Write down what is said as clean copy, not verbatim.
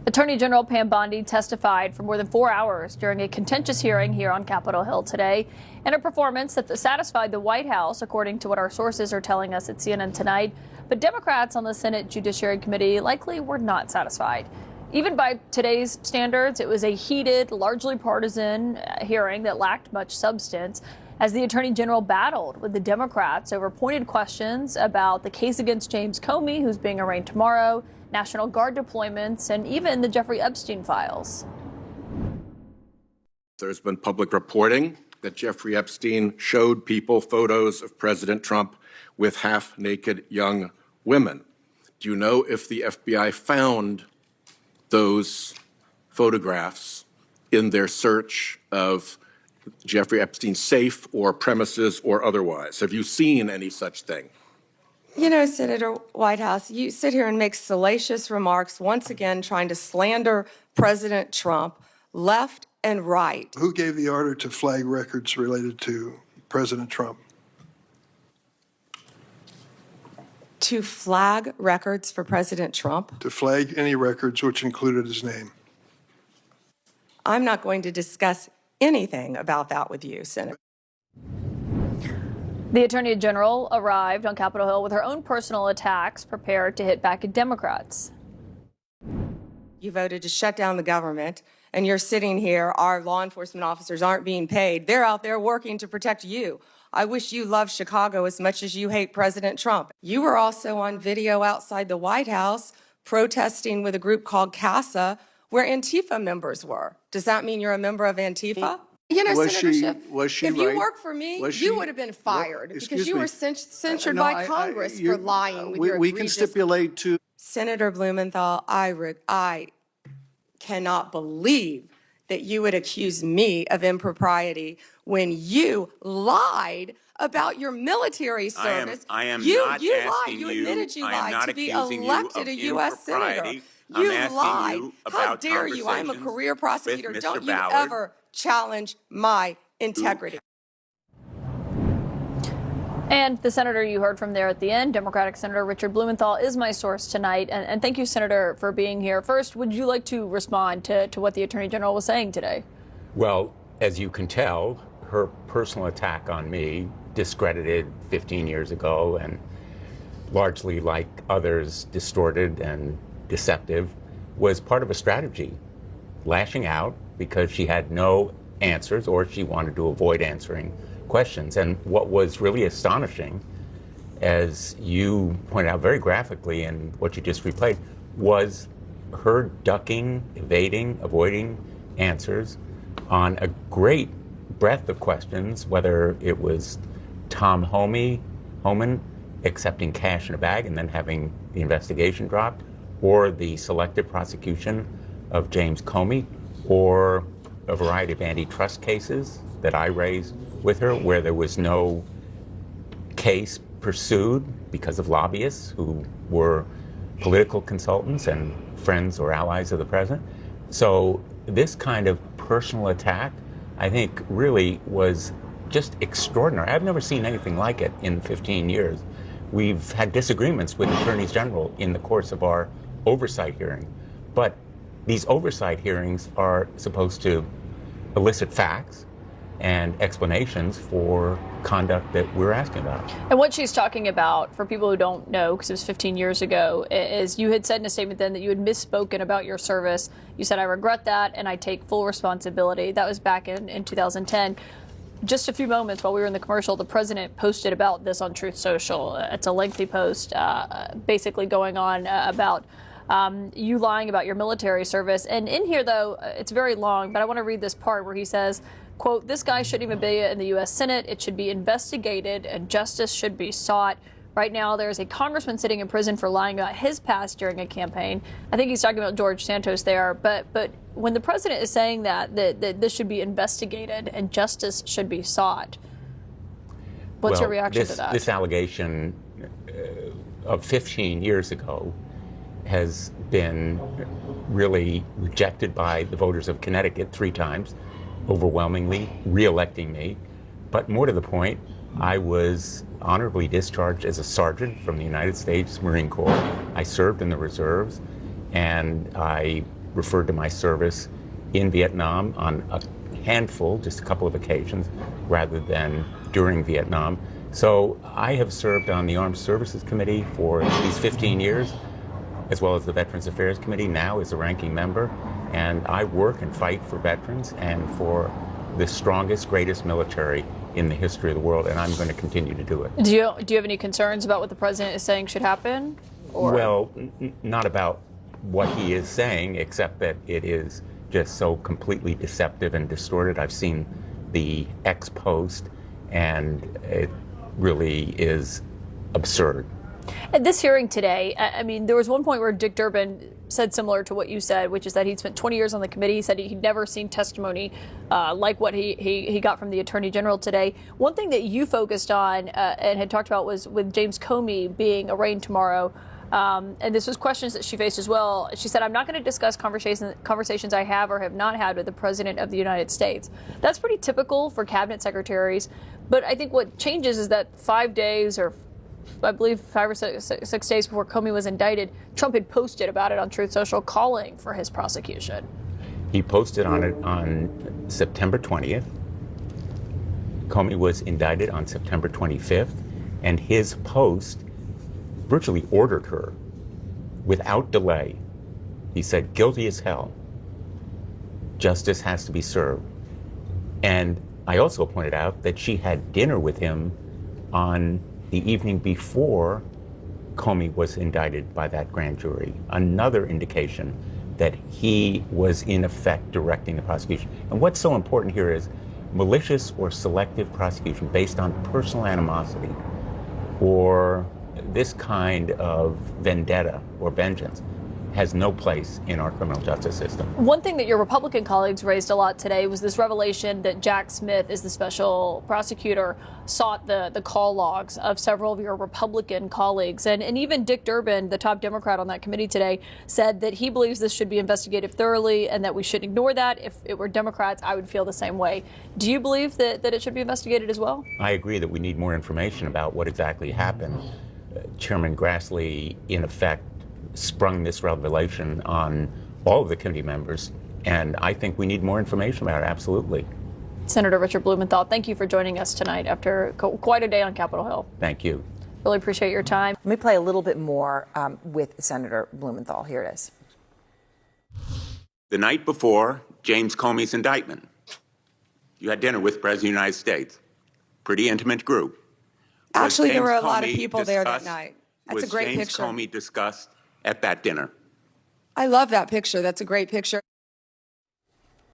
Attorney General Pam Bondi testified for more than 4 hours during a contentious hearing here on Capitol Hill today in a performance that satisfied the White House, according to what our sources are telling us at CNN tonight. But Democrats on the Senate Judiciary Committee likely were not satisfied. Even by today's standards, it was a heated, largely partisan hearing that lacked much substance as the Attorney General battled with the Democrats over pointed questions about the case against James Comey, who's being arraigned tomorrow, National Guard deployments, and even the Jeffrey Epstein files. There's been public reporting that Jeffrey Epstein showed people photos of President Trump with half-naked young women. Do you know if the FBI found those photographs in their search of Jeffrey Epstein's safe or premises or otherwise? Have you seen any such thing? You know, Senator Whitehouse, you sit here and make salacious remarks, once again trying to slander President Trump left and right. Who gave the order to flag records related to President Trump? To flag records for President Trump? To flag any records which included his name. I'm not going to discuss anything about that with you, Senator. The Attorney General arrived on Capitol Hill with her own personal attacks prepared to hit back at Democrats. You voted to shut down the government, and you're sitting here. Our law enforcement officers aren't being paid. They're out there working to protect you. I wish you loved Chicago as much as you hate President Trump. You were also on video outside the White House protesting with a group called CASA, where Antifa members were. Does that mean you're a member of Antifa? You know, Senator Schiff, if you worked for me, you would have been fired because you were censured by Congress for lying with your We can stipulate to... Senator Blumenthal, I cannot believe that you would accuse me of impropriety when you lied about your military service. I am you not lied. asking You admitted you lied to be accusing elected a U.S. senator. You lied. How dare you? I'm a career prosecutor. Don't you ever challenge my integrity. And the senator you heard from there at the end, Democratic Senator Richard Blumenthal, is my source tonight. And thank you, Senator, for being here. First, would you like to respond to what the Attorney General was saying today? Well, as you can tell, her personal attack on me, discredited 15 years ago and largely, like others, distorted and deceptive, was part of a strategy, lashing out because she had no answers or she wanted to avoid answering questions. And what was really astonishing, as you pointed out very graphically in what you just replayed, was her ducking, evading, avoiding answers on a great breadth of questions, whether it was Tom Homan accepting cash in a bag and then having the investigation dropped, or the selective prosecution of James Comey, or a variety of antitrust cases that I raised with her where there was no case pursued because of lobbyists who were political consultants and friends or allies of the president. So this kind of personal attack, I think, really was just extraordinary. I've never seen anything like it in 15 years. We've had disagreements with attorneys general in the course of our oversight hearing, but these oversight hearings are supposed to elicit facts and explanations for conduct that we're asking about. And what she's talking about, for people who don't know, because it was 15 years ago, is you had said in a statement then that you had misspoken about your service. You said, I regret that and I take full responsibility. That was back in 2010. Just a few moments while we were in the commercial, the president posted about this on Truth Social. It's a lengthy post basically going on about you lying about your military service. And in here, though, it's very long, but I want to read this part where he says, quote, this guy shouldn't even be in the U.S. Senate. It should be investigated and justice should be sought. Right now, there's a congressman sitting in prison for lying about his past during a campaign. I think he's talking about George Santos there. But when the president is saying that this should be investigated and justice should be sought, what's your reaction to that? This allegation of 15 years ago has been really rejected by the voters of Connecticut 3 times, overwhelmingly re-electing me. But more to the point, I was honorably discharged as a sergeant from the United States Marine Corps. I served in the reserves, and I referred to my service in Vietnam on a handful, just a couple of occasions, rather than during Vietnam. So I have served on the Armed Services Committee for these 15 years, as well as the Veterans Affairs Committee now as a ranking member. And I work and fight for veterans and for the strongest, greatest military in the history of the world, and I'm going to continue to do it. Do you have any concerns about what the president is saying should happen? Or? Well, not about what he is saying, except that it is just so completely deceptive and distorted. I've seen the ex post, and it really is absurd. At this hearing today, I mean, there was one point where Dick Durbin said similar to what you said, which is that he'd spent 20 years on the committee. He said he'd never seen testimony like what he got from the Attorney General today. One thing that you focused on and had talked about was with James Comey being arraigned tomorrow. And this was questions that she faced as well. She said, I'm not going to discuss conversations I have or have not had with the President of the United States. That's pretty typical for cabinet secretaries. But I think what changes is that 5 days, or I believe 5 or 6 days before Comey was indicted, Trump had posted about it on Truth Social, calling for his prosecution. He posted on it on September 20th. Comey was indicted on September 25th, and his post virtually ordered her without delay. He said, guilty as hell. Justice has to be served. And I also pointed out that she had dinner with him on the evening before Comey was indicted by that grand jury. Another indication that he was in effect directing the prosecution. And what's so important here is malicious or selective prosecution based on personal animosity or this kind of vendetta or vengeance has no place in our criminal justice system. One thing that your Republican colleagues raised a lot today was this revelation that Jack Smith, is the special prosecutor, sought the call logs of several of your Republican colleagues. And even Dick Durbin, the top Democrat on that committee today, said that he believes this should be investigated thoroughly and that we should ignore that. If it were Democrats, I would feel the same way. Do you believe that it should be investigated as well? I agree that we need more information about what exactly happened. Chairman Grassley, in effect, sprung this revelation on all of the committee members, and I think we need more information about it, absolutely. Senator Richard Blumenthal, thank you for joining us tonight after quite a day on Capitol Hill. Thank you. Really appreciate your time. Let me play a little bit more with Senator Blumenthal. Here it is. The night before James Comey's indictment, you had dinner with the President of the United States. Pretty intimate group. Actually, there were a lot of people there that night. That's a great picture. Was James Comey discussed at that dinner? I love that picture. That's a great picture.